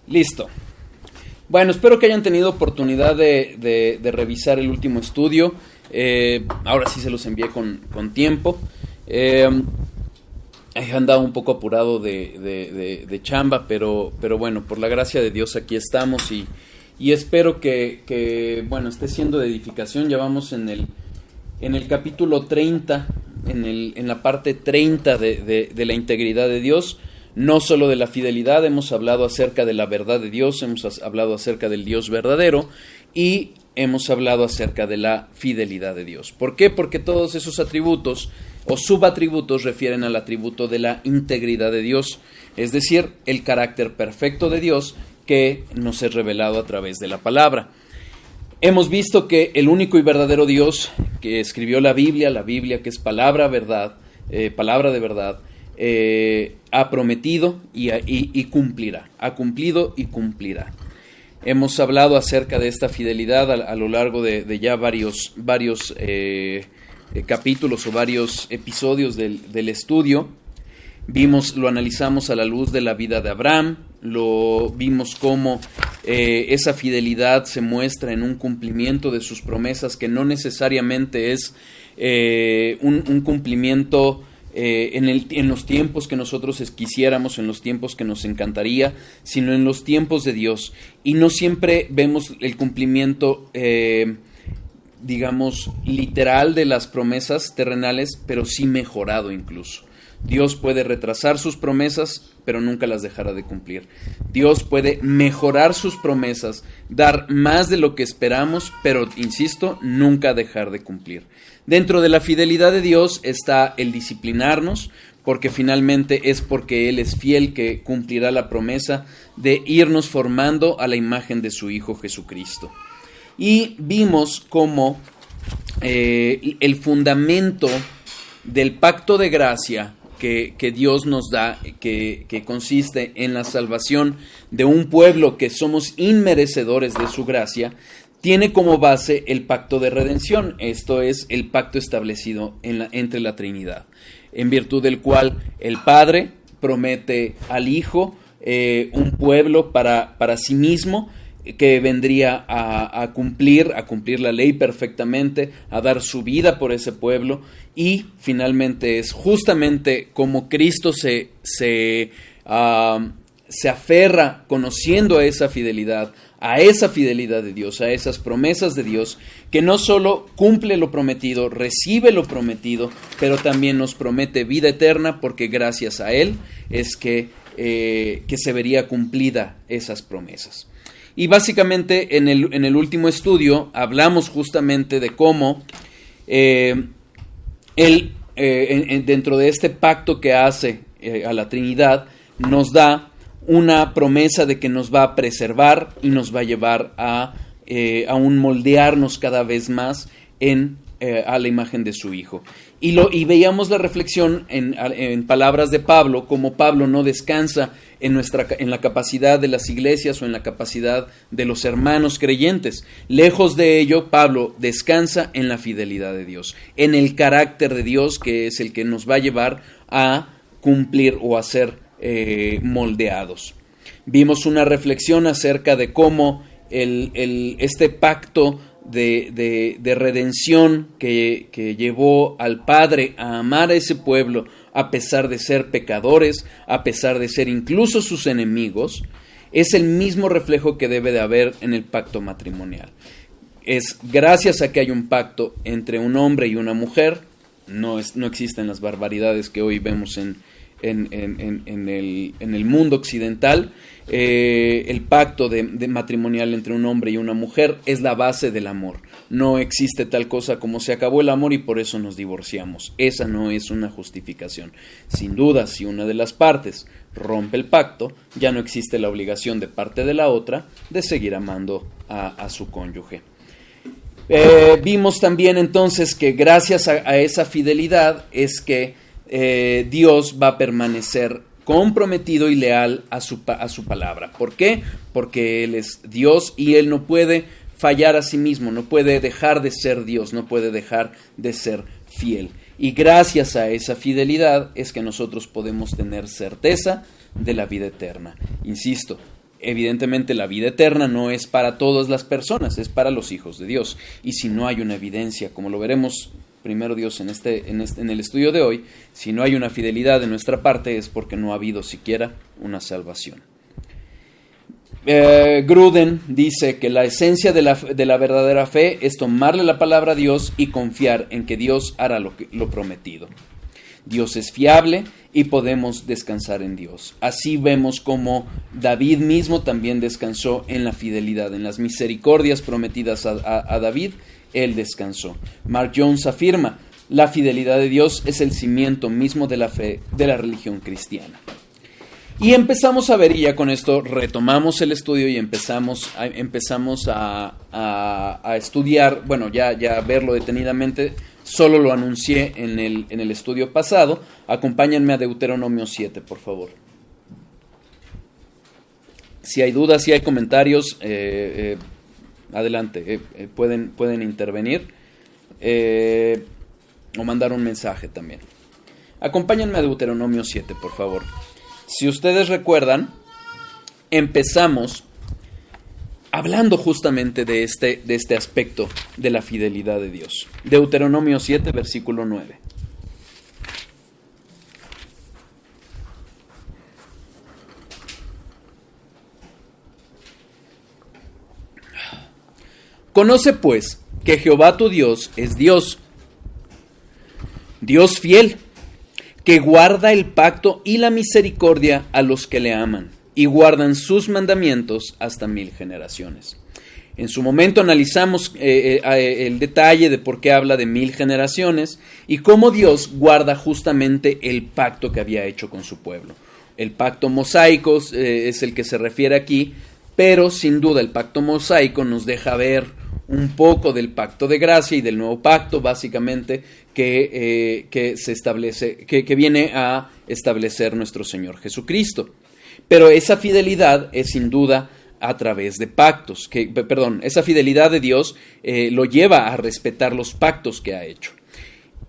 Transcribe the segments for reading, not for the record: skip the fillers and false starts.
Listo. Bueno, espero que hayan tenido oportunidad de revisar el último estudio. Ahora sí se los envié con tiempo. He andado un poco apurado de chamba, pero bueno, por la gracia de Dios aquí estamos y espero que bueno, esté siendo de edificación. Ya vamos en el capítulo 30, en la parte 30 de la integridad de Dios. No solo de la fidelidad, hemos hablado acerca de la verdad de Dios, hemos hablado acerca del Dios verdadero y hemos hablado acerca de la fidelidad de Dios. ¿Por qué? Porque todos esos atributos o subatributos refieren al atributo de la integridad de Dios, es decir, el carácter perfecto de Dios que nos es revelado a través de la palabra. Hemos visto que el único y verdadero Dios que escribió la Biblia que es palabra de verdad, ha prometido y cumplirá, ha cumplido y cumplirá. Hemos hablado acerca de esta fidelidad a lo largo de ya varios capítulos o varios episodios del estudio. Lo analizamos a la luz de la vida de Abraham, vimos cómo esa fidelidad se muestra en un cumplimiento de sus promesas que no necesariamente es un cumplimiento en los tiempos que nosotros quisiéramos, en los tiempos que nos encantaría, sino en los tiempos de Dios. Y no siempre vemos el cumplimiento, digamos, literal de las promesas terrenales, pero sí mejorado incluso. Dios puede retrasar sus promesas, pero nunca las dejará de cumplir. Dios puede mejorar sus promesas, dar más de lo que esperamos, pero, insisto, nunca dejar de cumplir. Dentro de la fidelidad de Dios está el disciplinarnos, porque finalmente es porque Él es fiel que cumplirá la promesa de irnos formando a la imagen de su Hijo Jesucristo. Y vimos cómo el fundamento del pacto de gracia que Dios nos da, que consiste en la salvación de un pueblo que somos inmerecedores de su gracia, tiene como base el pacto de redención. Esto es el pacto establecido entre la Trinidad, en virtud del cual el Padre promete al Hijo un pueblo para sí mismo, que vendría a cumplir la ley perfectamente, a dar su vida por ese pueblo, y finalmente es justamente como Cristo se aferra, conociendo a esa fidelidad de Dios, a esas promesas de Dios, que no solo cumple lo prometido, recibe lo prometido, pero también nos promete vida eterna, porque gracias a Él es que se vería cumplida esas promesas. Y básicamente en el último estudio hablamos justamente de cómo Él, dentro de este pacto que hace a la Trinidad, nos da una promesa de que nos va a preservar y nos va a llevar a un moldearnos cada vez más a la imagen de su Hijo. Y veíamos la reflexión en palabras de Pablo, como Pablo no descansa en la capacidad de las iglesias o en la capacidad de los hermanos creyentes. Lejos de ello, Pablo descansa en la fidelidad de Dios, en el carácter de Dios, que es el que nos va a llevar a cumplir o a ser moldeados. Vimos una reflexión acerca de cómo este pacto de redención que llevó al Padre a amar a ese pueblo a pesar de ser pecadores, a pesar de ser incluso sus enemigos, es el mismo reflejo que debe de haber en el pacto matrimonial. Es gracias a que hay un pacto entre un hombre y una mujer, no existen las barbaridades que hoy vemos en el mundo occidental. El pacto de matrimonial entre un hombre y una mujer es la base del amor. No existe tal cosa como se acabó el amor y por eso nos divorciamos. Esa no es una justificación. Sin duda, si una de las partes rompe el pacto, ya no existe la obligación de parte de la otra de seguir amando a su cónyuge. Vimos también entonces que gracias a esa fidelidad es que Dios va a permanecer comprometido y leal a su palabra. ¿Por qué? Porque Él es Dios y Él no puede fallar a sí mismo, no puede dejar de ser Dios, no puede dejar de ser fiel. Y gracias a esa fidelidad es que nosotros podemos tener certeza de la vida eterna. Insisto, Evidentemente la vida eterna no es para todas las personas, es para los hijos de Dios. Y si no hay una evidencia, como lo veremos primero Dios en el estudio de hoy, si no hay una fidelidad de nuestra parte es porque no ha habido siquiera una salvación. Gruden dice que la esencia de la verdadera fe es tomarle la palabra a Dios y confiar en que Dios hará lo prometido. Dios es fiable y podemos descansar en Dios. Así vemos como David mismo también descansó en la fidelidad, en las misericordias prometidas a David, él descansó. Mark Jones afirma, la fidelidad de Dios es el cimiento mismo de la fe de la religión cristiana. Y empezamos a ver, y ya con esto retomamos el estudio y empezamos a estudiar, bueno, ya verlo detenidamente. Solo lo anuncié en el estudio pasado. Acompáñenme a Deuteronomio 7, por favor. Si hay dudas, si hay comentarios, adelante, pueden intervenir o mandar un mensaje también. Acompáñenme a Deuteronomio 7, por favor. Si ustedes recuerdan, empezamos hablando justamente de este aspecto de la fidelidad de Dios. Deuteronomio 7, versículo 9. Conoce pues que Jehová tu Dios es Dios, Dios fiel, que guarda el pacto y la misericordia a los que le aman y guardan sus mandamientos hasta 1000 generaciones. En su momento analizamos el detalle de por qué habla de 1000 generaciones y cómo Dios guarda justamente el pacto que había hecho con su pueblo. El pacto mosaico es el que se refiere aquí, pero sin duda el pacto mosaico nos deja ver un poco del pacto de gracia y del nuevo pacto, básicamente, que se establece, que viene a establecer nuestro Señor Jesucristo. Pero esa fidelidad es sin duda a través de pactos, esa fidelidad de Dios lo lleva a respetar los pactos que ha hecho.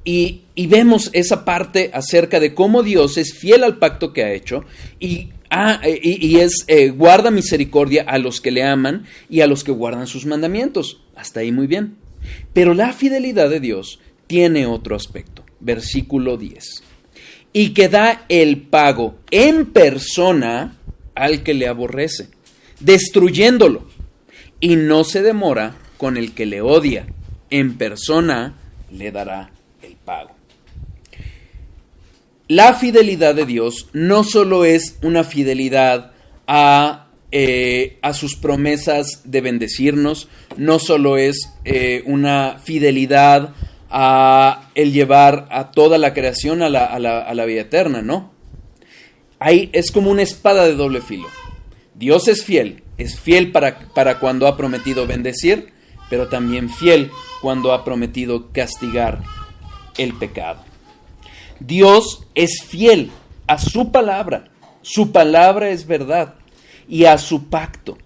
Y vemos esa parte acerca de cómo Dios es fiel al pacto que ha hecho y guarda misericordia a los que le aman y a los que guardan sus mandamientos. Hasta ahí muy bien. Pero la fidelidad de Dios tiene otro aspecto. Versículo 10. Y que da el pago en persona al que le aborrece, destruyéndolo, y no se demora con el que le odia. En persona le dará el pago. La fidelidad de Dios no solo es una fidelidad a sus promesas de bendecirnos, no solo es una fidelidad a el llevar a toda la creación a la vida eterna, ¿no? Ahí es como una espada de doble filo. Dios es fiel para cuando ha prometido bendecir, pero también fiel cuando ha prometido castigar el pecado. Dios es fiel a su palabra es verdad, y a su pacto.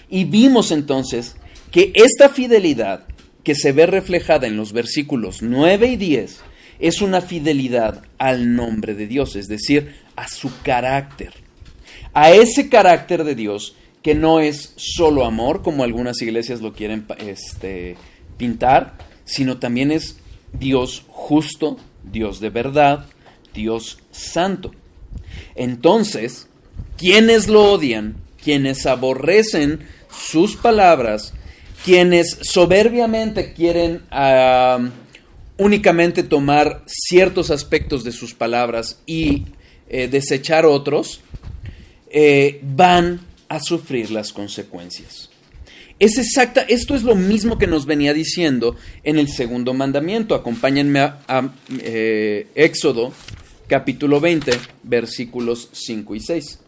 Y vimos entonces que esta fidelidad que se ve reflejada en los versículos 9 y 10 es una fidelidad al nombre de Dios, es decir, a su carácter, a ese carácter de Dios que no es solo amor, como algunas iglesias lo quieren pintar, sino también es Dios justo, Dios de verdad, Dios santo. Entonces, quienes lo odian, quienes aborrecen sus palabras, quienes soberbiamente quieren únicamente tomar ciertos aspectos de sus palabras y desechar otros, van a sufrir las consecuencias. Esto es lo mismo que nos venía diciendo en el segundo mandamiento. Acompáñenme a Éxodo, capítulo 20, versículos 5 y 6.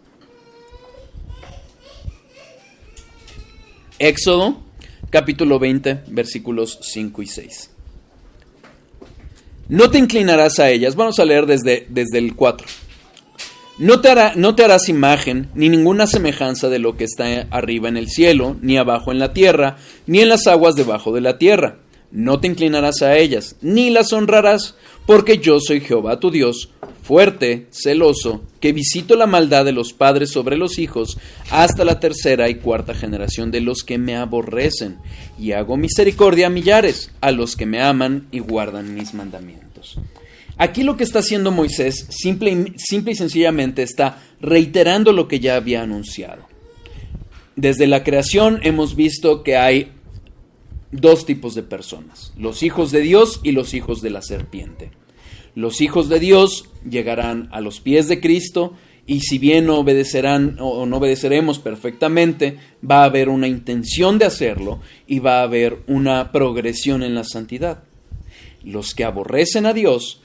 Éxodo, capítulo 20, versículos 5 y 6. No te inclinarás a ellas. Vamos a leer desde el 4. No te harás imagen ni ninguna semejanza de lo que está arriba en el cielo, ni abajo en la tierra, ni en las aguas debajo de la tierra. No te inclinarás a ellas, ni las honrarás, porque yo soy Jehová tu Dios, fuerte, celoso, que visito la maldad de los padres sobre los hijos, hasta la tercera y cuarta generación de los que me aborrecen, y hago misericordia a millares, a los que me aman y guardan mis mandamientos. Aquí lo que está haciendo Moisés, simple y sencillamente, está reiterando lo que ya había anunciado. Desde la creación hemos visto que hay dos tipos de personas, los hijos de Dios y los hijos de la serpiente. Los hijos de Dios llegarán a los pies de Cristo y si bien no obedecerán o no obedeceremos perfectamente, va a haber una intención de hacerlo y va a haber una progresión en la santidad. Los que aborrecen a Dios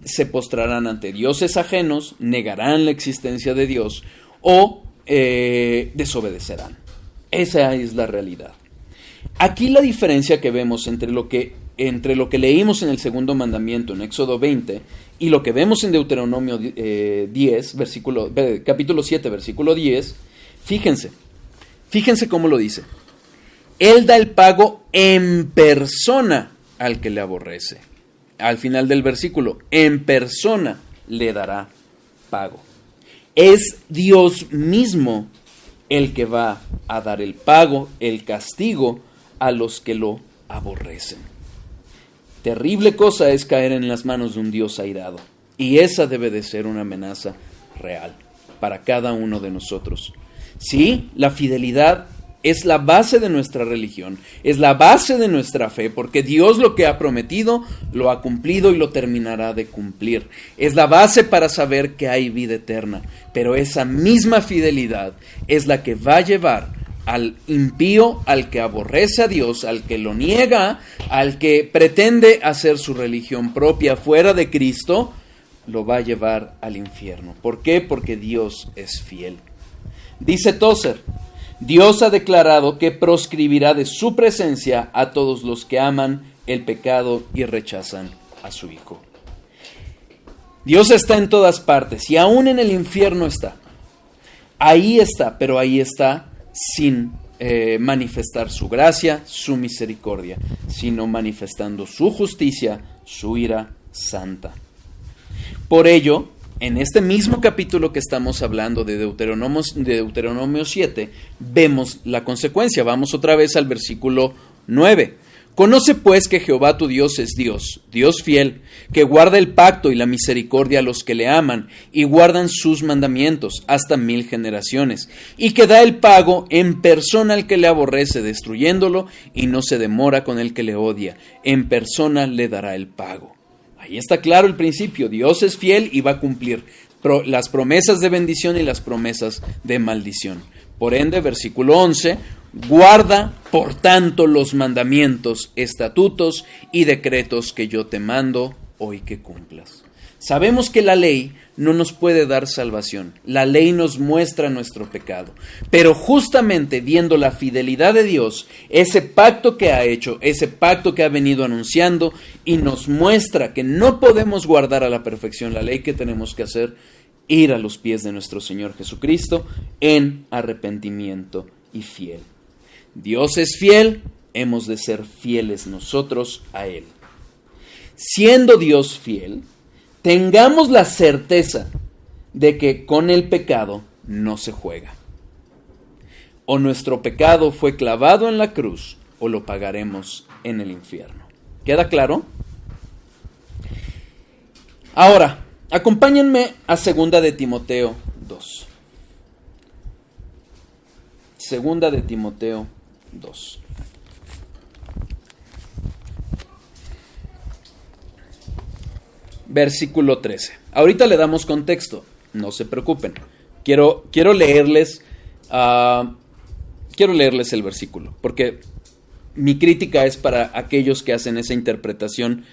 se postrarán ante dioses ajenos, negarán la existencia de Dios o desobedecerán. Esa es la realidad. Aquí la diferencia que vemos entre lo que leímos en el segundo mandamiento en Éxodo 20 y lo que vemos en Deuteronomio 10, capítulo 7, versículo 10, fíjense cómo lo dice. Él da el pago en persona al que le aborrece. Al final del versículo, en persona le dará pago. Es Dios mismo el que va a dar el pago, el castigo a los que lo aborrecen. Terrible cosa es caer en las manos de un Dios airado, y esa debe de ser una amenaza real para cada uno de nosotros. Sí, la fidelidad es la base de nuestra religión, es la base de nuestra fe, porque Dios lo que ha prometido lo ha cumplido y lo terminará de cumplir. Es la base para saber que hay vida eterna, pero esa misma fidelidad es la que va a llevar al impío, al que aborrece a Dios, al que lo niega, al que pretende hacer su religión propia fuera de Cristo, lo va a llevar al infierno. ¿Por qué? Porque Dios es fiel. Dice Tozer, Dios ha declarado que proscribirá de su presencia a todos los que aman el pecado y rechazan a su Hijo. Dios está en todas partes y aún en el infierno está. Ahí está, pero ahí está sin manifestar su gracia, su misericordia, sino manifestando su justicia, su ira santa. Por ello, en este mismo capítulo que estamos hablando de Deuteronomio 7, vemos la consecuencia. Vamos otra vez al versículo 9. Conoce pues que Jehová tu Dios es Dios, Dios fiel, que guarda el pacto y la misericordia a los que le aman y guardan sus mandamientos hasta 1000 generaciones, y que da el pago en persona al que le aborrece, destruyéndolo, y no se demora con el que le odia, en persona le dará el pago. Ahí está claro el principio, Dios es fiel y va a cumplir las promesas de bendición y las promesas de maldición. Por ende, versículo 11, guarda, por tanto, los mandamientos, estatutos y decretos que yo te mando hoy que cumplas. Sabemos que la ley no nos puede dar salvación. La ley nos muestra nuestro pecado. Pero justamente viendo la fidelidad de Dios, ese pacto que ha hecho, ese pacto que ha venido anunciando y nos muestra que no podemos guardar a la perfección la ley, que tenemos que hacer, ir a los pies de nuestro Señor Jesucristo en arrepentimiento y fiel. Dios es fiel, hemos de ser fieles nosotros a Él. Siendo Dios fiel, tengamos la certeza de que con el pecado no se juega. O nuestro pecado fue clavado en la cruz, o lo pagaremos en el infierno. ¿Queda claro? Ahora, acompáñenme a 2 de Timoteo 2. 2 de Timoteo 2. Versículo 13. Ahorita le damos contexto, no se preocupen. Quiero leerles el versículo, porque mi crítica es para aquellos que hacen esa interpretación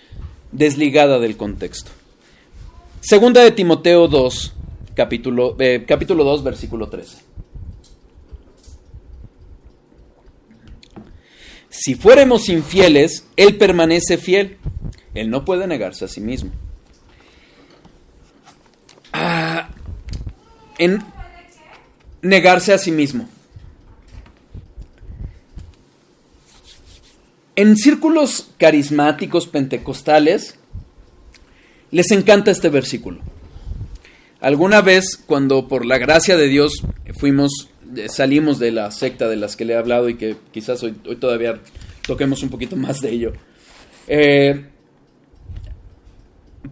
desligada del contexto. 2 de Timoteo 2, capítulo 2, versículo 13. Si fuéramos infieles, Él permanece fiel. Él no puede negarse a sí mismo. En negarse a sí mismo. En círculos carismáticos pentecostales les encanta este versículo. Alguna vez, cuando por la gracia de Dios salimos de la secta de las que le he hablado y que quizás hoy todavía toquemos un poquito más de ello,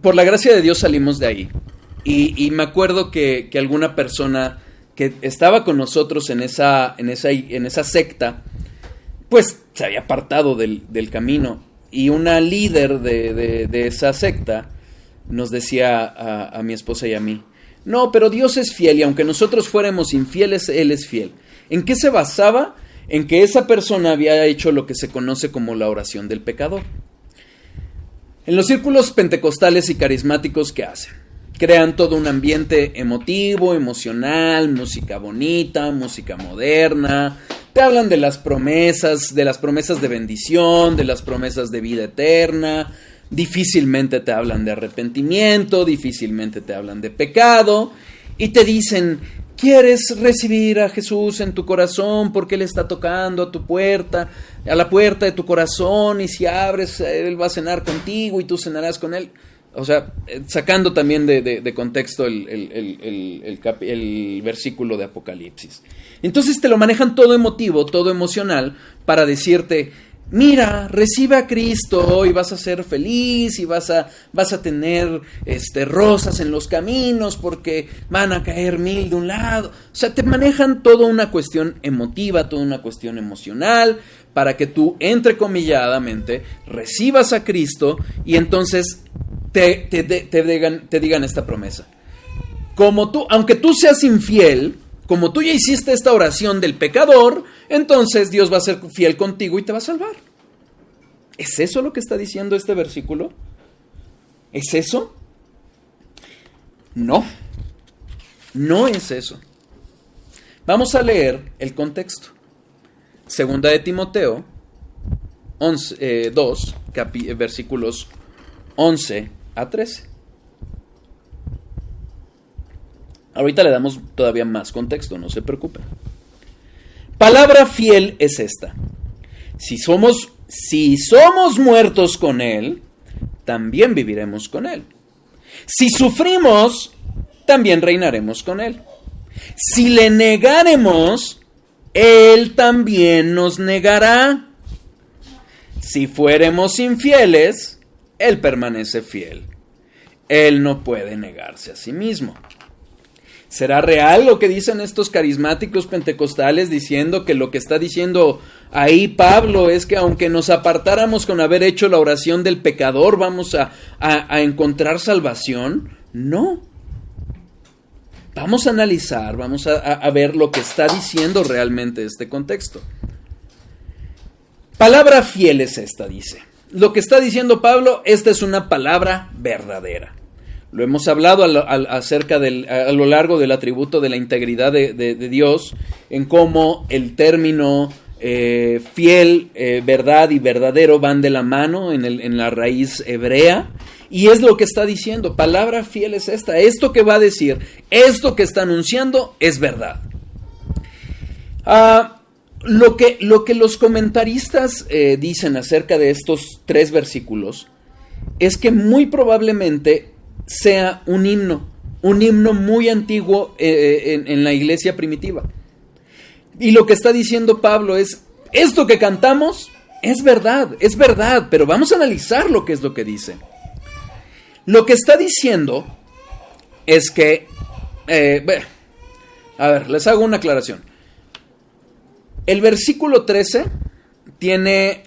por la gracia de Dios salimos de ahí. Y me acuerdo que alguna persona que estaba con nosotros en esa secta, pues se había apartado del camino. Y una líder de esa secta nos decía a mi esposa y a mí: no, pero Dios es fiel y aunque nosotros fuéramos infieles, Él es fiel. ¿En qué se basaba? En que esa persona había hecho lo que se conoce como la oración del pecador. En los círculos pentecostales y carismáticos, ¿qué hacen? Crean todo un ambiente emotivo, emocional, música bonita, música moderna. Te hablan de las promesas de bendición, de las promesas de vida eterna. Difícilmente te hablan de arrepentimiento, difícilmente te hablan de pecado. Y te dicen: ¿quieres recibir a Jesús en tu corazón? Porque Él está tocando a tu puerta, a la puerta de tu corazón, y si abres, Él va a cenar contigo y tú cenarás con Él. O sea, sacando también de contexto el versículo de Apocalipsis. Entonces te lo manejan todo emotivo, todo emocional, para decirte: mira, recibe a Cristo y vas a ser feliz y vas a tener rosas en los caminos porque van a caer 1000 de un lado. O sea, te manejan toda una cuestión emotiva, toda una cuestión emocional, para que tú, entrecomilladamente, recibas a Cristo y entonces te digan esta promesa. Aunque tú seas infiel, como tú ya hiciste esta oración del pecador, entonces Dios va a ser fiel contigo y te va a salvar. ¿Es eso lo que está diciendo este versículo? ¿Es eso? No, no es eso. Vamos a leer el contexto. Segunda de Timoteo 2, versículos 11 a 13. Ahorita le damos todavía más contexto, no se preocupen. Palabra fiel es esta: si somos muertos con Él, también viviremos con Él. Si sufrimos, también reinaremos con Él. Si le negaremos, Él también nos negará. Si fuéremos infieles, Él permanece fiel. Él no puede negarse a sí mismo. ¿Será real lo que dicen estos carismáticos pentecostales diciendo que lo que está diciendo ahí Pablo es que aunque nos apartáramos con haber hecho la oración del pecador vamos a encontrar salvación? No. Vamos a analizar, vamos a ver lo que está diciendo realmente este contexto. Palabra fiel es esta, dice. Lo que está diciendo Pablo, esta es una palabra verdadera. Lo hemos hablado a lo largo del atributo de la integridad de Dios, en cómo el término fiel, verdad y verdadero van de la mano en la raíz hebrea, y es lo que está diciendo. Palabra fiel es esta. Esto que va a decir, esto que está anunciando es verdad. Lo que los comentaristas dicen acerca de estos 3 versículos es que muy probablemente sea un himno muy antiguo en la iglesia primitiva. Y lo que está diciendo Pablo es: esto que cantamos es verdad, pero vamos a analizar lo que es lo que dice. Lo que está diciendo es que, a ver, les hago una aclaración. El versículo 13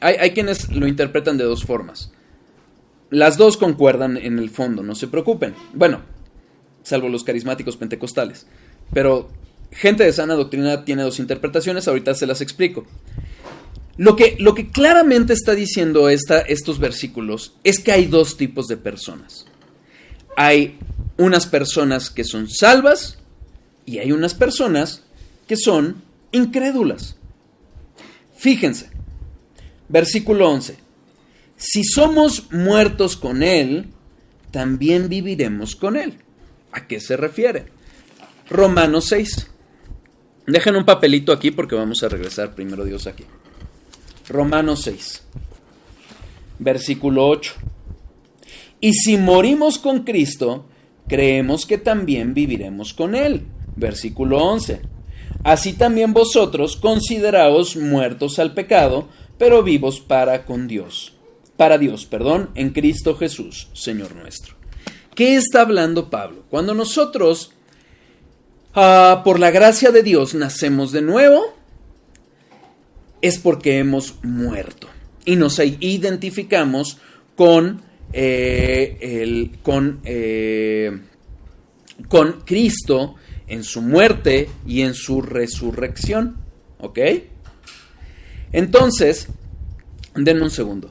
hay quienes lo interpretan de 2 formas. Las 2 concuerdan en el fondo, no se preocupen. Bueno, salvo los carismáticos pentecostales. Pero gente de sana doctrina tiene 2 interpretaciones, ahorita se las explico. Lo que claramente está diciendo estos versículos es que hay 2 tipos de personas. Hay unas personas que son salvas y hay unas personas que son incrédulas. Fíjense, versículo 11. Si somos muertos con Él, también viviremos con Él. ¿A qué se refiere? Romanos 6. Dejen un papelito aquí porque vamos a regresar primero Dios aquí. Romanos 6. Versículo 8. Y si morimos con Cristo, creemos que también viviremos con Él. Versículo 11. Así también vosotros consideraos muertos al pecado, pero vivos para Dios, en Cristo Jesús, Señor nuestro. ¿Qué está hablando Pablo? Cuando nosotros, por la gracia de Dios, nacemos de nuevo, es porque hemos muerto y nos identificamos con Cristo en su muerte y en su resurrección. ¿Ok? Entonces, denme un segundo.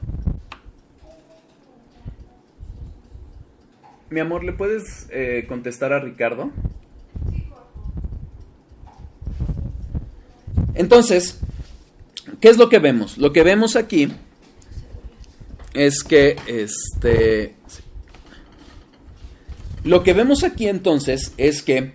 Mi amor, ¿le puedes contestar a Ricardo? Entonces, ¿qué es lo que vemos? Lo que vemos aquí es que lo que vemos aquí entonces es que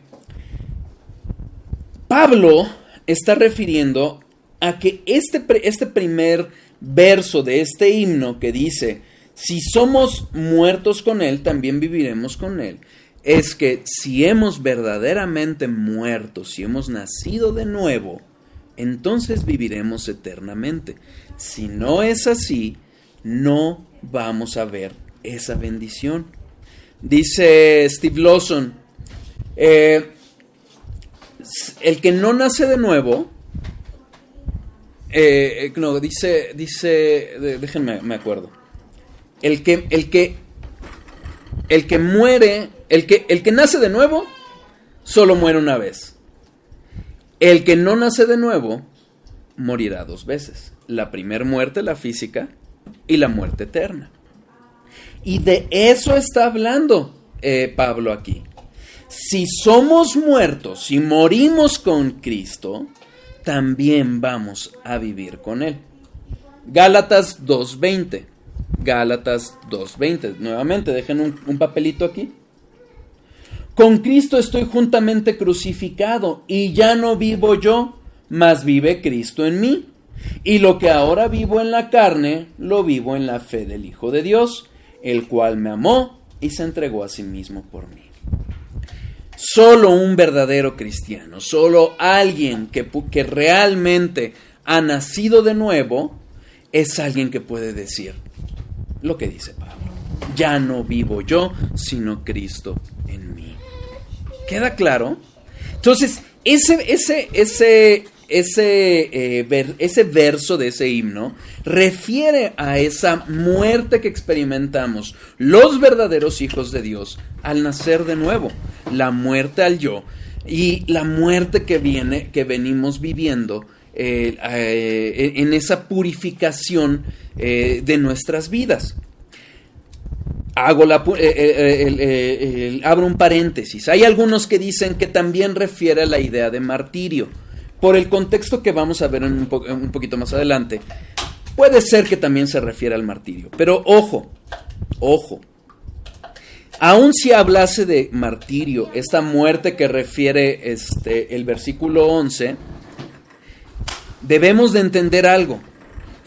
Pablo está refiriendo a que este primer verso de este himno que dice, si somos muertos con Él, también viviremos con Él, es que si hemos verdaderamente muerto, si hemos nacido de nuevo, entonces viviremos eternamente. Si no es así, no vamos a ver esa bendición. Dice Steve Lawson, el que no nace de nuevo, déjenme, me acuerdo. El que muere, el que nace de nuevo, solo muere una vez. El que no nace de nuevo, morirá 2 veces. La primera muerte, la física, y la muerte eterna. Y de eso está hablando Pablo aquí. Si somos muertos, si morimos con Cristo, también vamos a vivir con Él. Gálatas 2:20. Gálatas 2:20. Nuevamente, dejen un papelito aquí. Con Cristo estoy juntamente crucificado, y ya no vivo yo, mas vive Cristo en mí. Y lo que ahora vivo en la carne, lo vivo en la fe del Hijo de Dios, el cual me amó y se entregó a sí mismo por mí. Solo un verdadero cristiano, solo alguien que realmente ha nacido de nuevo, es alguien que puede decir lo que dice Pablo. Ya no vivo yo, sino Cristo en mí. ¿Queda claro? Entonces, ese verso de ese himno refiere a esa muerte que experimentamos los verdaderos hijos de Dios al nacer de nuevo, la muerte al yo y la muerte que venimos viviendo en esa purificación de nuestras vidas. Abro un paréntesis. Hay algunos que dicen que también refiere a la idea de martirio. Por el contexto que vamos a ver un poquito más adelante, puede ser que también se refiere al martirio. Pero ojo, aun si hablase de martirio, esta muerte que refiere el versículo 11, debemos de entender algo.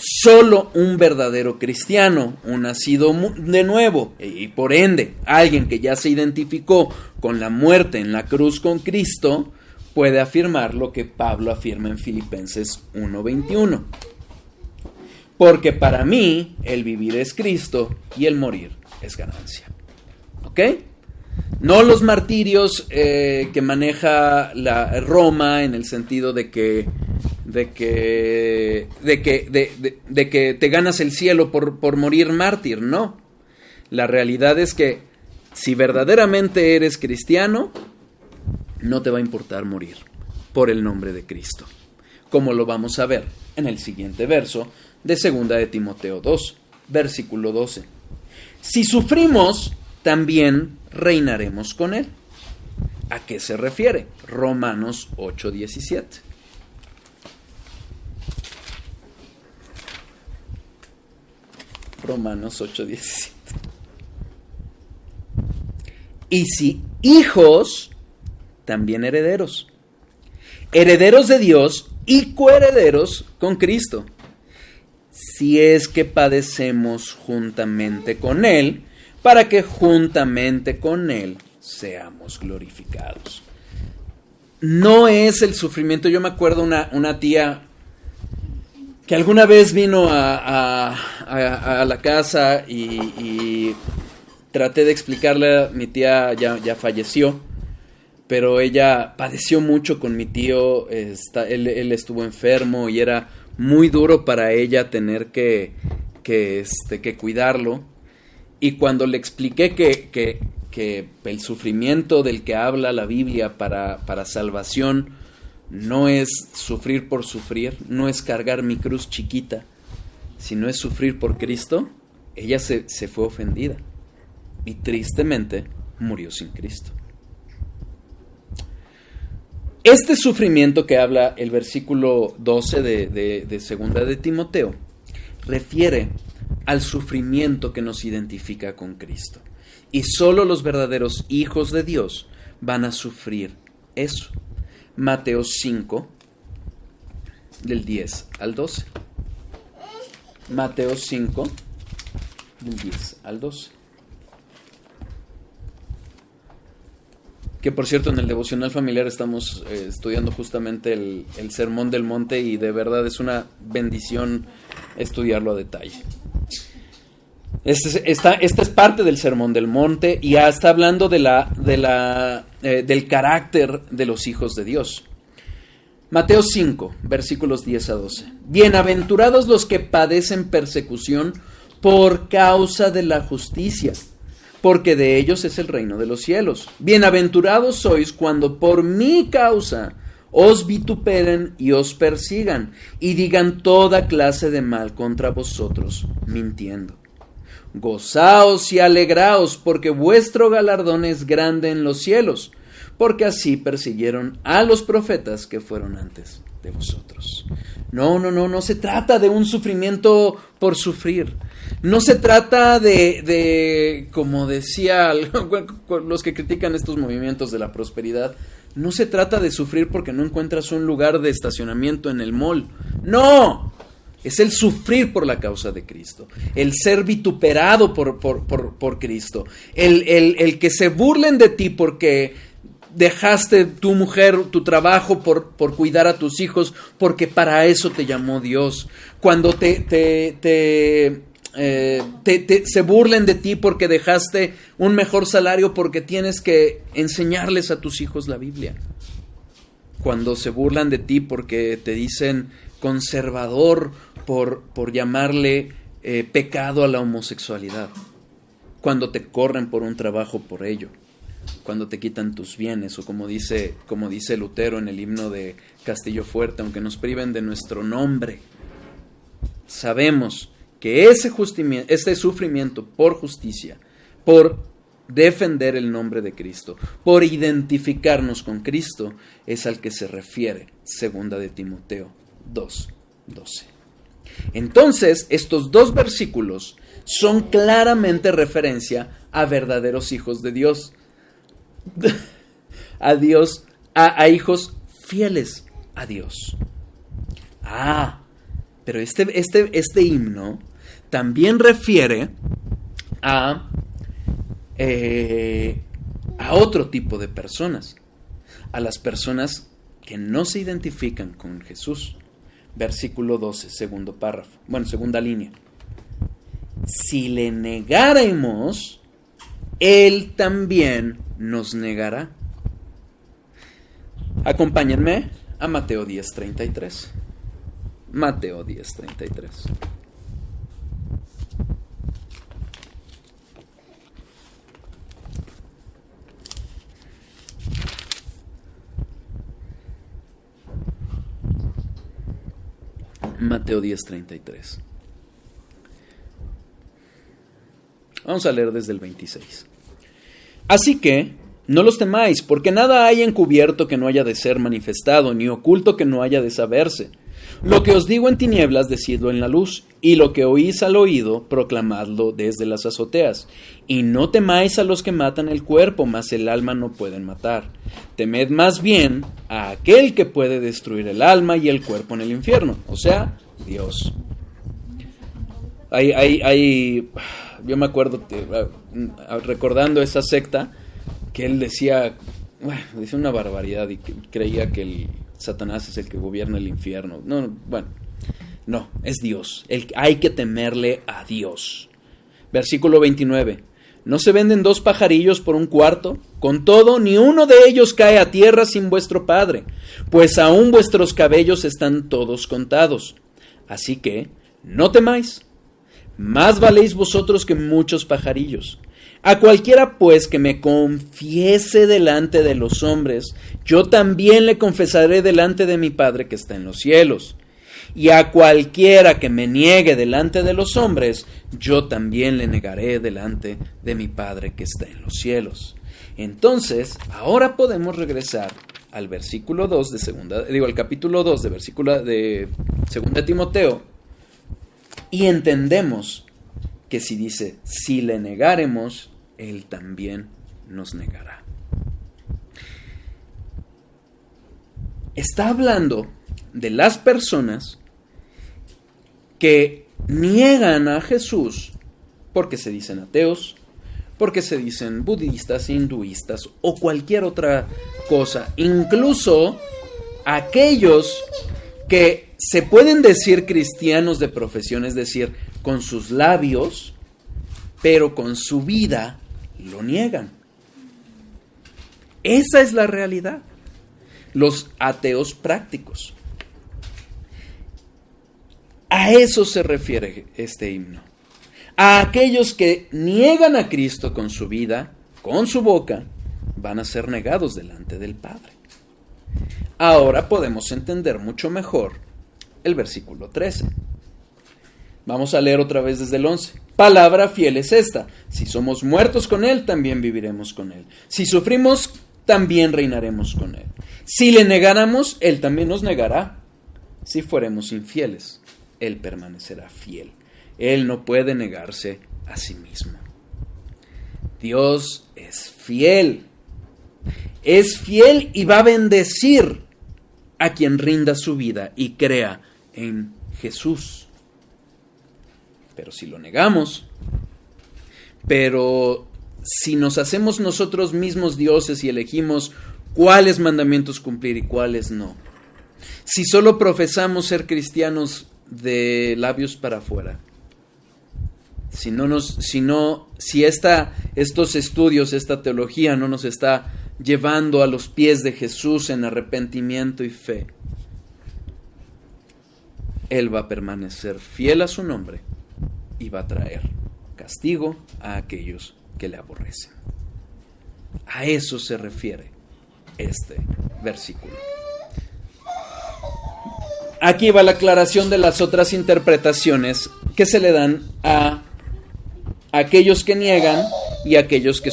Solo un verdadero cristiano, un nacido de nuevo, y por ende, alguien que ya se identificó con la muerte en la cruz con Cristo, puede afirmar lo que Pablo afirma en Filipenses 1:21. Porque para mí, el vivir es Cristo y el morir es ganancia. ¿Ok? No los martirios que maneja la Roma en el sentido de que te ganas el cielo por morir mártir, no. La realidad es que si verdaderamente eres cristiano, no te va a importar morir por el nombre de Cristo, como lo vamos a ver en el siguiente verso de 2 de Timoteo 2, versículo 12. Si sufrimos, también reinaremos con Él. ¿A qué se refiere? Romanos 8:17. Romanos 8:17. Y si hijos, también herederos. Herederos de Dios y coherederos con Cristo. si es que padecemos juntamente con Él, para que juntamente con Él seamos glorificados. No es el sufrimiento. Yo me acuerdo una tía que alguna vez vino a la casa y traté de explicarle. Mi tía ya falleció, pero ella padeció mucho con mi tío. Él estuvo enfermo y era muy duro para ella tener que cuidarlo. Y cuando le expliqué que el sufrimiento del que habla la Biblia para salvación no es sufrir por sufrir, no es cargar mi cruz chiquita, sino es sufrir por Cristo, ella se fue ofendida y tristemente murió sin Cristo. Este sufrimiento que habla el versículo 12 de segunda de Timoteo refiere al sufrimiento que nos identifica con Cristo. Y solo los verdaderos hijos de Dios van a sufrir eso. Mateo 5, del 10 al 12. Mateo 5, del 10 al 12. Que por cierto, en el devocional familiar estamos estudiando justamente el Sermón del Monte y de verdad es una bendición estudiarlo a detalle. Esta es parte del Sermón del Monte y ya está hablando del carácter de los hijos de Dios. Mateo 5, versículos 10 a 12. Bienaventurados los que padecen persecución por causa de la justicia, porque de ellos es el reino de los cielos. Bienaventurados sois cuando por mi causa os vituperen y os persigan, y digan toda clase de mal contra vosotros, mintiendo. Gozaos y alegraos, porque vuestro galardón es grande en los cielos, porque así persiguieron a los profetas que fueron antes de vosotros. No se trata de un sufrimiento por sufrir. No se trata de como decía los que critican estos movimientos de la prosperidad, no se trata de sufrir porque no encuentras un lugar de estacionamiento en el mall. ¡No! Es el sufrir por la causa de Cristo, el ser vituperado por Cristo, el que se burlen de ti porque dejaste tu mujer, tu trabajo por cuidar a tus hijos, porque para eso te llamó Dios. Cuando se burlen de ti porque dejaste un mejor salario porque tienes que enseñarles a tus hijos la Biblia. Cuando se burlan de ti porque te dicen conservador por llamarle pecado a la homosexualidad. Cuando te corren por un trabajo por ello. Cuando te quitan tus bienes, o como dice Lutero en el himno de Castillo Fuerte, aunque nos priven de nuestro nombre. Sabemos que este sufrimiento por justicia, por defender el nombre de Cristo, por identificarnos con Cristo, es al que se refiere segunda de Timoteo 2:12. Entonces, estos dos versículos son claramente referencia a verdaderos hijos de Dios. A Dios, a hijos fieles a Dios. Pero este himno también refiere a otro tipo de personas, a las personas que no se identifican con Jesús. Versículo 12, segundo párrafo, segunda línea. Si le negáramos, Él también nos negará. Acompáñenme a Mateo 10:33. Mateo 10:33. Mateo 10:33. Vamos a leer desde el 26. Así que no los temáis, porque nada hay encubierto que no haya de ser manifestado, ni oculto que no haya de saberse. Lo que os digo en tinieblas, decidlo en la luz, y lo que oís al oído, proclamadlo desde las azoteas. Y no temáis a los que matan el cuerpo, mas el alma no pueden matar. Temed más bien a aquel que puede destruir el alma y el cuerpo en el infierno, o sea, Dios. Yo me acuerdo, recordando esa secta, que él decía una barbaridad y que creía que el Satanás es el que gobierna el infierno. No, es Dios. Hay que temerle a Dios. Versículo 29. ¿No se venden 2 pajarillos por 1 cuarto? Con todo, ni uno de ellos cae a tierra sin vuestro Padre, pues aún vuestros cabellos están todos contados. Así que, no temáis, más valéis vosotros que muchos pajarillos. A cualquiera pues que me confiese delante de los hombres, yo también le confesaré delante de mi Padre que está en los cielos. Y a cualquiera que me niegue delante de los hombres, yo también le negaré delante de mi Padre que está en los cielos. Entonces, ahora podemos regresar al versículo 2 al capítulo 2 de 2 Timoteo, y entendemos que si dice, si le negaremos, Él también nos negará. Está hablando de las personas que niegan a Jesús porque se dicen ateos, porque se dicen budistas, hinduistas o cualquier otra cosa. Incluso aquellos que se pueden decir cristianos de profesión, es decir, con sus labios, pero con su vida lo niegan. Esa es la realidad. Los ateos prácticos. A eso se refiere este himno. A aquellos que niegan a Cristo con su vida, con su boca, van a ser negados delante del Padre. Ahora podemos entender mucho mejor el versículo 13. Vamos a leer otra vez desde el 11. Palabra fiel es esta: si somos muertos con Él, también viviremos con Él. Si sufrimos, también reinaremos con Él. Si le negáramos, Él también nos negará. Si fuéramos infieles, Él permanecerá fiel. Él no puede negarse a sí mismo. Dios es fiel. Es fiel y va a bendecir a quien rinda su vida y crea en Jesús. Pero si lo negamos, si nos hacemos nosotros mismos dioses y elegimos cuáles mandamientos cumplir y cuáles no, si solo profesamos ser cristianos de labios para afuera, si estos estudios, esta teología no nos está llevando a los pies de Jesús en arrepentimiento y fe, Él va a permanecer fiel a su nombre y va a traer castigo a aquellos que le aborrecen. A eso se refiere este versículo. Aquí va la aclaración de las otras interpretaciones que se le dan a aquellos que niegan y a aquellos que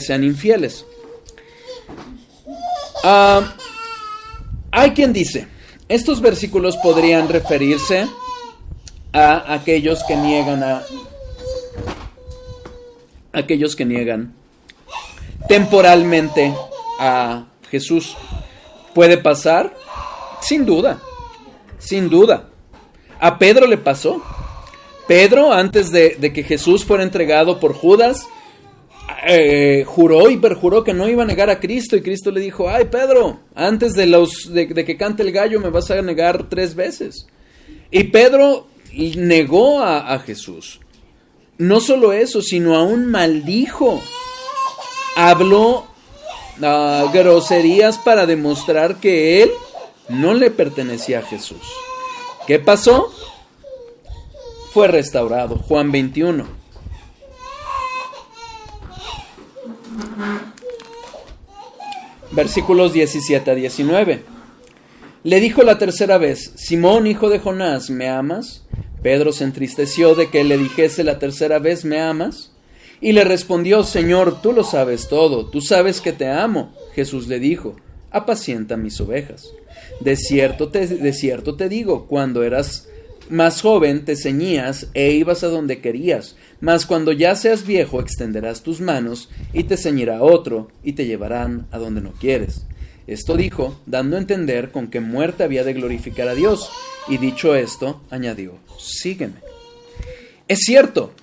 sean infieles. Hay quien dice, estos versículos podrían referirse a aquellos que niegan temporalmente a Jesús. ¿Puede pasar? Sin duda. A Pedro le pasó. Pedro, antes de que Jesús fuera entregado por Judas, juró y perjuró que no iba a negar a Cristo, y Cristo le dijo: ay, Pedro, antes de que cante el gallo me vas a negar 3 veces. Y Pedro negó a Jesús. No solo eso, sino aún maldijo. Habló groserías para demostrar que él no le pertenecía a Jesús. ¿Qué pasó? Fue restaurado. Juan 21. Versículos 17 a 19. Le dijo la tercera vez: Simón, hijo de Jonás, ¿me amas? Pedro se entristeció de que le dijese la tercera vez: ¿me amas? Y le respondió: Señor, tú lo sabes todo, tú sabes que te amo. Jesús le dijo: apacienta mis ovejas. De cierto te digo, cuando eras más joven te ceñías e ibas a donde querías, mas cuando ya seas viejo extenderás tus manos y te ceñirá otro y te llevarán a donde no quieres. Esto dijo, dando a entender con qué muerte había de glorificar a Dios, y dicho esto, añadió: sígueme. Es cierto,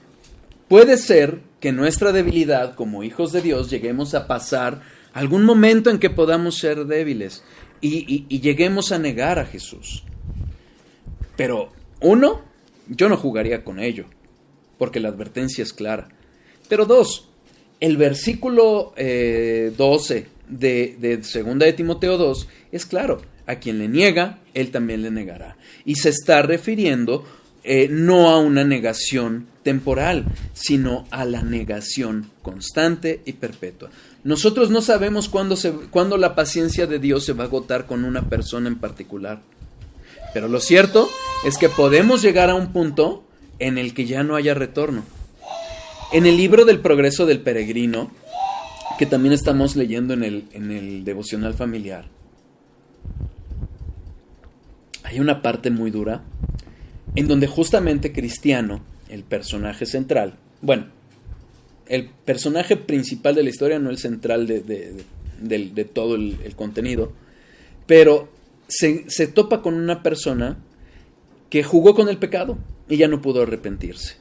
puede ser que nuestra debilidad como hijos de Dios lleguemos a pasar algún momento en que podamos ser débiles y lleguemos a negar a Jesús. Pero, uno, yo no jugaría con ello, porque la advertencia es clara. Pero dos, el versículo 12 de 2 de Timoteo 2 es claro. A quien le niega, él también le negará. Y se está refiriendo no a una negación temporal, sino a la negación constante y perpetua. Nosotros no sabemos cuándo la paciencia de Dios se va a agotar con una persona en particular. Pero lo cierto es que podemos llegar a un punto en el que ya no haya retorno. En el libro del Progreso del Peregrino, que también estamos leyendo en el devocional familiar, hay una parte muy dura en donde justamente Cristiano, el personaje central, bueno, el personaje principal de la historia, no el central de todo el contenido, pero se topa con una persona que jugó con el pecado y ya no pudo arrepentirse.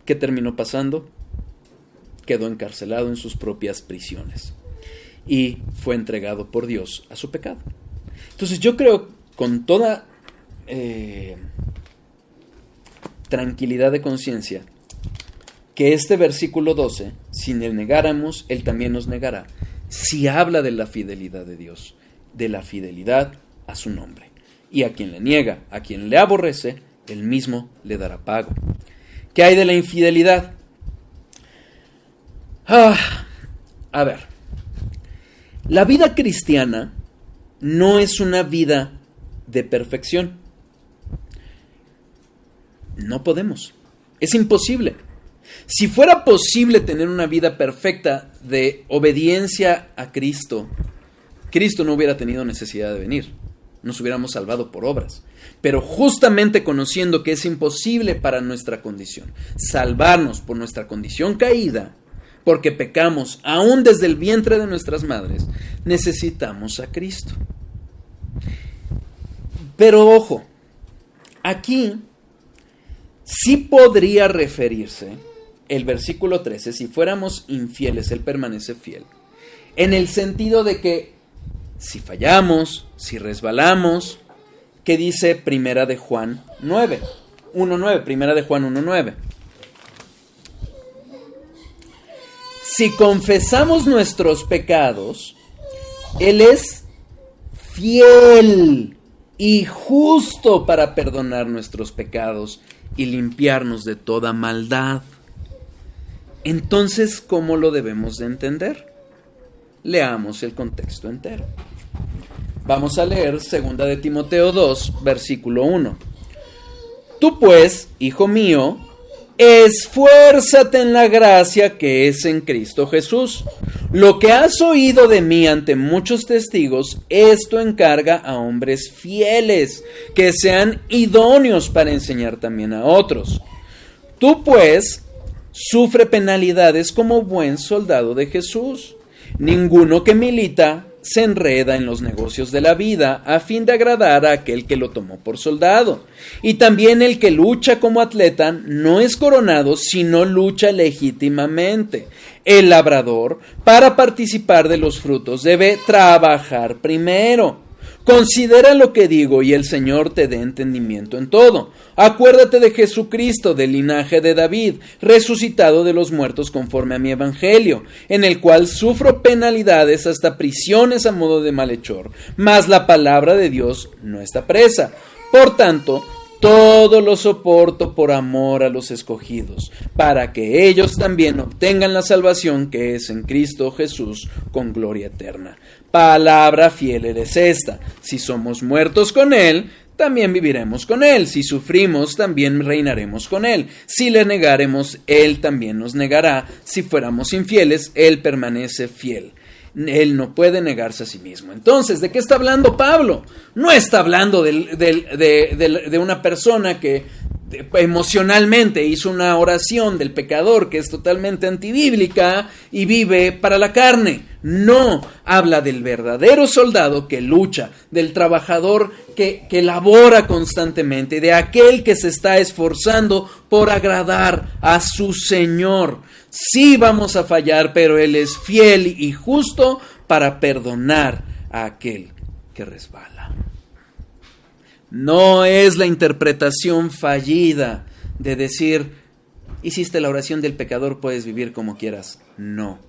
¿Qué terminó pasando? Quedó encarcelado en sus propias prisiones y fue entregado por Dios a su pecado. Entonces yo creo con toda tranquilidad de conciencia que este versículo 12, si le negáramos, Él también nos negará, si habla de la fidelidad de Dios, de la fidelidad a su nombre. Y a quien le niega, a quien le aborrece, Él mismo le dará pago. ¿Qué hay de la infidelidad? A ver, la vida cristiana no es una vida de perfección. No podemos. Es imposible. Si fuera posible tener una vida perfecta de obediencia a Cristo, Cristo no hubiera tenido necesidad de venir. Nos hubiéramos salvado por obras. Pero justamente conociendo que es imposible para nuestra condición salvarnos por nuestra condición caída, porque pecamos aún desde el vientre de nuestras madres, necesitamos a Cristo. Pero ojo, aquí sí podría referirse el versículo 13, si fuéramos infieles, Él permanece fiel, en el sentido de que si fallamos, si resbalamos, ¿qué dice Primera de Juan 9? 1.9, Primera de Juan 1.9. Si confesamos nuestros pecados, Él es fiel y justo para perdonar nuestros pecados y limpiarnos de toda maldad. Entonces, ¿cómo lo debemos de entender? Leamos el contexto entero. Vamos a leer 2 de Timoteo 2, versículo 1. Tú pues, hijo mío, esfuérzate en la gracia que es en Cristo Jesús. Lo que has oído de mí ante muchos testigos, esto encarga a hombres fieles, que sean idóneos para enseñar también a otros. Tú pues, sufre penalidades como buen soldado de Jesús. Ninguno que milita se enreda en los negocios de la vida a fin de agradar a aquel que lo tomó por soldado. Y también el que lucha como atleta no es coronado, sino lucha legítimamente. El labrador, para participar de los frutos, debe trabajar primero. Considera lo que digo y el Señor te dé entendimiento en todo. Acuérdate de Jesucristo, del linaje de David, resucitado de los muertos conforme a mi evangelio, en el cual sufro penalidades hasta prisiones a modo de malhechor, mas la palabra de Dios no está presa. Por tanto, todo lo soporto por amor a los escogidos, para que ellos también obtengan la salvación que es en Cristo Jesús con gloria eterna. Palabra fiel es esta: si somos muertos con Él, también viviremos con Él. Si sufrimos, también reinaremos con Él. Si le negaremos, Él también nos negará. Si fuéramos infieles, Él permanece fiel. Él no puede negarse a sí mismo. Entonces, ¿de qué está hablando Pablo? No está hablando de una persona que emocionalmente hizo una oración del pecador que es totalmente antibíblica y vive para la carne. No, habla del verdadero soldado que lucha, del trabajador que labora constantemente, de aquel que se está esforzando por agradar a su Señor. Sí vamos a fallar, pero Él es fiel y justo para perdonar a aquel que resbala. No es la interpretación fallida de decir, hiciste la oración del pecador, puedes vivir como quieras. No.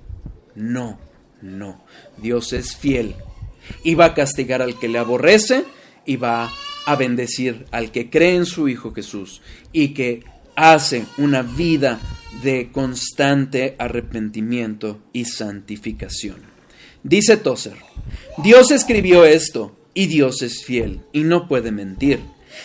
Dios es fiel y va a castigar al que le aborrece y va a bendecir al que cree en su Hijo Jesús y que hace una vida de constante arrepentimiento y santificación. Dice Tozer, Dios escribió esto y Dios es fiel y no puede mentir.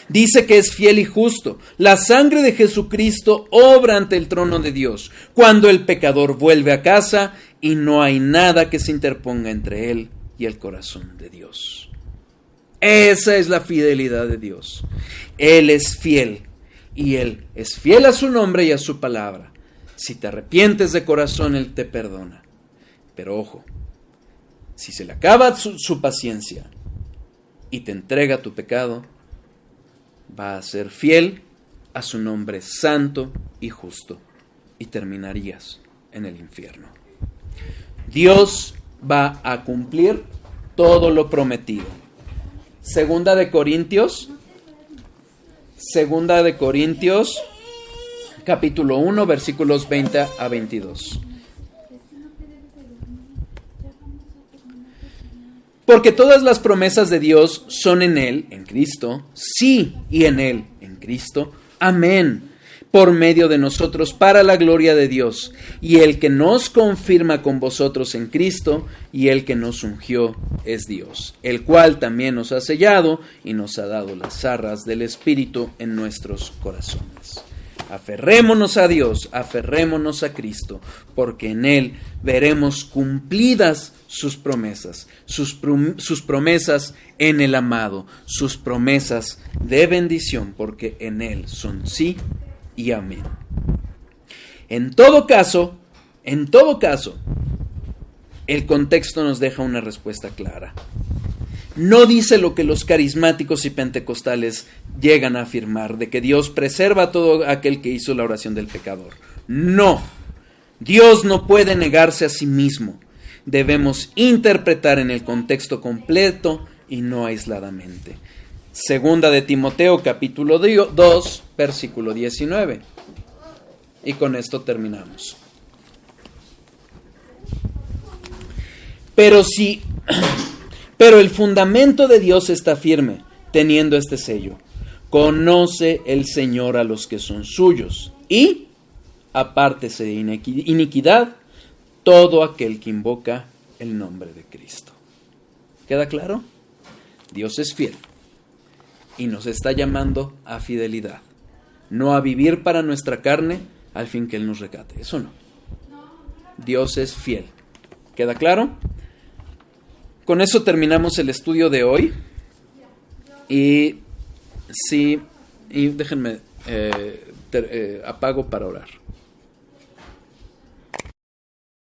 Dice que es fiel y justo. La sangre de Jesucristo obra ante el trono de Dios cuando el pecador vuelve a casa y no hay nada que se interponga entre él y el corazón de Dios. Esa es la fidelidad de Dios. Él es fiel y Él es fiel a su nombre y a su palabra. Si te arrepientes de corazón, Él te perdona. Pero ojo, si se le acaba su paciencia y te entrega tu pecado, va a ser fiel a su nombre santo y justo y terminarías en el infierno. Dios va a cumplir todo lo prometido. Segunda de Corintios, capítulo 1, versículos 20 a 22. Porque todas las promesas de Dios son en Él, en Cristo, sí, y en Él, en Cristo, amén, por medio de nosotros para la gloria de Dios, y el que nos confirma con vosotros en Cristo, y el que nos ungió es Dios, el cual también nos ha sellado y nos ha dado las arras del Espíritu en nuestros corazones. Aferrémonos a Dios, aferrémonos a Cristo, porque en Él veremos cumplidas sus promesas, sus promesas en el amado, sus promesas de bendición, porque en Él son sí y amén. En todo caso, el contexto nos deja una respuesta clara. No dice lo que los carismáticos y pentecostales llegan a afirmar, de que Dios preserva a todo aquel que hizo la oración del pecador. No, Dios no puede negarse a sí mismo. Debemos interpretar en el contexto completo y no aisladamente. Segunda de Timoteo, capítulo 2, versículo 19. Y con esto terminamos. Pero el fundamento de Dios está firme, teniendo este sello. Conoce el Señor a los que son suyos, y apártese de iniquidad todo aquel que invoca el nombre de Cristo. ¿Queda claro? Dios es fiel y nos está llamando a fidelidad, no a vivir para nuestra carne al fin que Él nos rescate. Eso no. Dios es fiel. ¿Queda claro? Con eso terminamos el estudio de hoy. Y déjenme apago para orar.